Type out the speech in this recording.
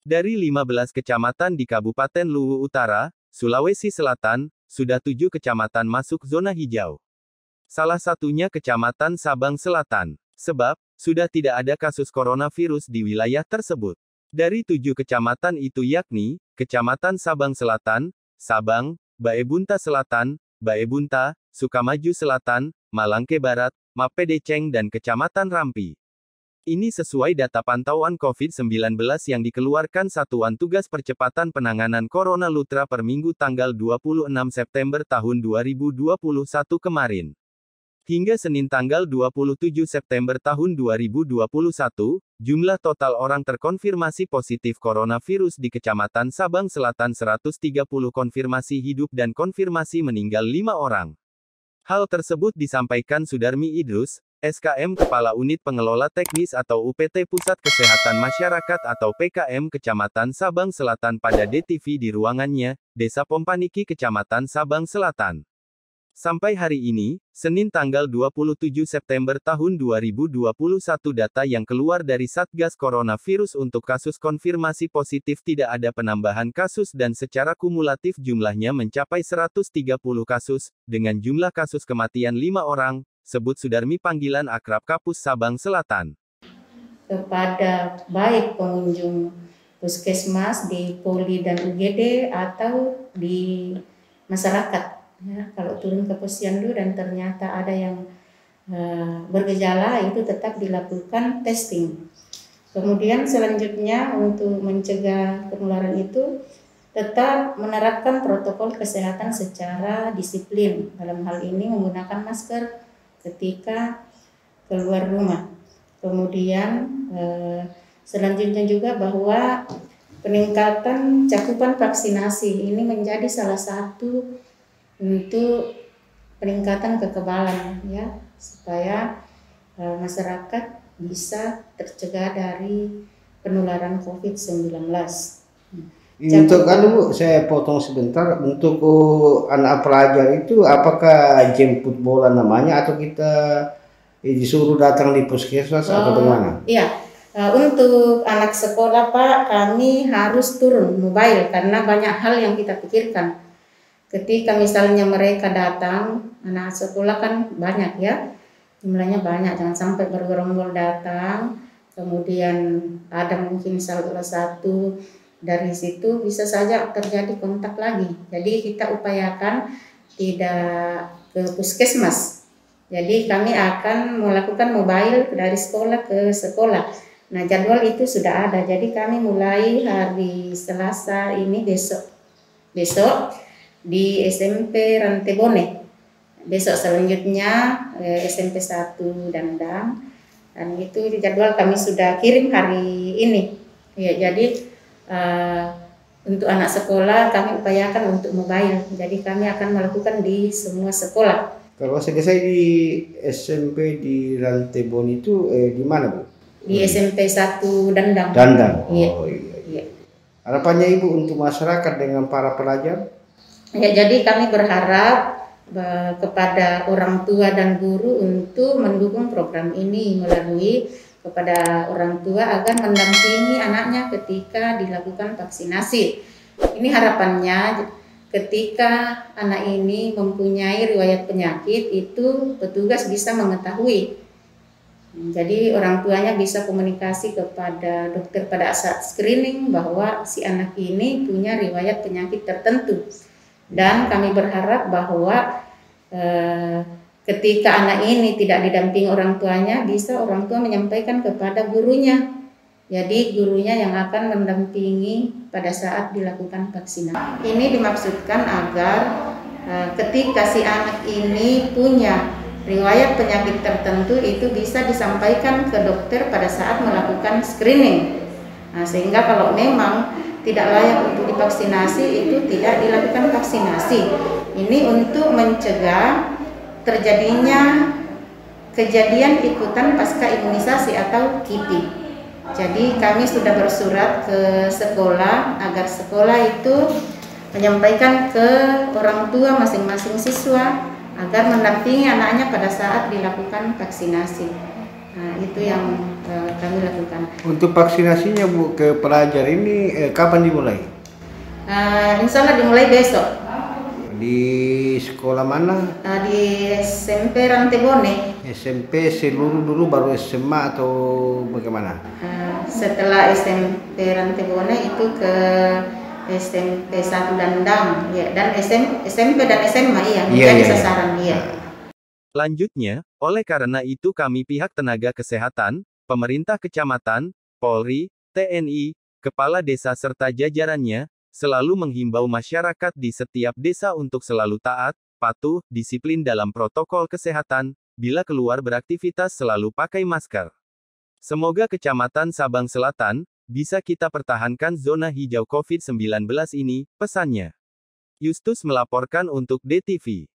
Dari 15 kecamatan di Kabupaten Luwu Utara, Sulawesi Selatan, sudah 7 kecamatan masuk zona hijau. Salah satunya Kecamatan Sabang Selatan. Sebab, sudah tidak ada kasus coronavirus di wilayah tersebut. Dari 7 kecamatan itu yakni, Kecamatan Sabang Selatan, Sabang, Baebunta Selatan, Baebunta, Sukamaju Selatan, Malangke Barat, Mapedeceng dan Kecamatan Rampi. Ini sesuai data pantauan COVID-19 yang dikeluarkan Satuan Tugas Percepatan Penanganan Corona Lutra per Minggu tanggal 26 September tahun 2021 kemarin. Hingga Senin tanggal 27 September tahun 2021, jumlah total orang terkonfirmasi positif coronavirus di Kecamatan Sabang Selatan 130 konfirmasi hidup dan konfirmasi meninggal 5 orang. Hal tersebut disampaikan Sudarmi Idrus, SKM Kepala Unit Pengelola Teknis atau UPT Pusat Kesehatan Masyarakat atau PKM Kecamatan Sabang Selatan pada DTV di ruangannya, Desa Pompaniki Kecamatan Sabang Selatan. Sampai hari ini, Senin tanggal 27 September tahun 2021 data yang keluar dari Satgas Coronavirus untuk kasus konfirmasi positif tidak ada penambahan kasus dan secara kumulatif jumlahnya mencapai 130 kasus, dengan jumlah kasus kematian 5 orang, sebut Sudarmi panggilan akrab Kapus Sabang Selatan. Kepada baik pengunjung puskesmas di Poli dan UGD atau di masyarakat. Ya, kalau turun ke posyandu dan ternyata ada yang bergejala itu tetap dilakukan testing. Kemudian selanjutnya untuk mencegah penularan itu tetap menerapkan protokol kesehatan secara disiplin. Dalam hal ini menggunakan masker ketika keluar rumah. Kemudian selanjutnya juga bahwa peningkatan cakupan vaksinasi ini menjadi salah satu untuk peningkatan kekebalan ya, supaya masyarakat bisa tercegah dari penularan COVID-19. Untuk Bu, saya potong sebentar. Untuk anak pelajar itu apakah jemput bola namanya atau kita disuruh datang di puskesmas atau bagaimana? Iya, untuk anak sekolah Pak, kami harus turun mobile karena banyak hal yang kita pikirkan. Ketika misalnya mereka datang, anak sekolah kan banyak ya, jumlahnya banyak, jangan sampai bergerombol datang, kemudian ada mungkin salah satu dari situ bisa saja terjadi kontak lagi. Jadi kita upayakan tidak ke puskesmas. Jadi kami akan melakukan mobile dari sekolah ke sekolah. Nah jadwal itu sudah ada, jadi kami mulai hari Selasa ini besok di SMP Rantebone. Besok selanjutnya SMP 1 Dandang. Dan itu jadwal kami sudah kirim hari ini. Ya, jadi untuk anak sekolah kami upayakan untuk mobile. Jadi kami akan melakukan di semua sekolah. Kalau saya di SMP di Rantebone itu di mana Bu? Di SMP 1 Dandang. Dandang. Iya. Oh iya. Harapannya Ibu untuk masyarakat dengan para pelajar? Ya, jadi kami berharap kepada orang tua dan guru untuk mendukung program ini melalui kepada orang tua agar mendampingi anaknya ketika dilakukan vaksinasi. Ini harapannya ketika anak ini mempunyai riwayat penyakit itu petugas bisa mengetahui. Jadi orang tuanya bisa komunikasi kepada dokter pada saat screening bahwa si anak ini punya riwayat penyakit tertentu. Dan kami berharap bahwa ketika anak ini tidak didampingi orang tuanya, bisa orang tua menyampaikan kepada gurunya. Jadi gurunya yang akan mendampingi pada saat dilakukan vaksinasi. Ini dimaksudkan agar ketika si anak ini punya riwayat penyakit tertentu itu bisa disampaikan ke dokter pada saat melakukan screening. Nah, sehingga kalau memang tidak layak untuk divaksinasi itu tidak dilakukan vaksinasi. Ini untuk mencegah terjadinya kejadian ikutan pasca imunisasi atau KIPI. Jadi kami sudah bersurat ke sekolah agar sekolah itu menyampaikan ke orang tua masing-masing siswa agar mendampingi anaknya pada saat dilakukan vaksinasi. Nah, itu yang kami lakukan. Untuk vaksinasinya Bu ke pelajar ini kapan dimulai? Insya Allah dimulai besok. Di sekolah mana? Di SMP Rantebone. SMP seluruh dulu baru SMA atau bagaimana? Setelah SMP Rantebone itu ke SMP 1 Dandang, ya, dan SMP dan SMA ya, menjadi sasaran dia. Lanjutnya, oleh karena itu kami pihak tenaga kesehatan, pemerintah kecamatan, Polri, TNI, kepala desa serta jajarannya, selalu menghimbau masyarakat di setiap desa untuk selalu taat, patuh, disiplin dalam protokol kesehatan, bila keluar beraktivitas selalu pakai masker. Semoga Kecamatan Sabang Selatan bisa kita pertahankan zona hijau COVID-19 ini, pesannya. Justus melaporkan untuk DTV.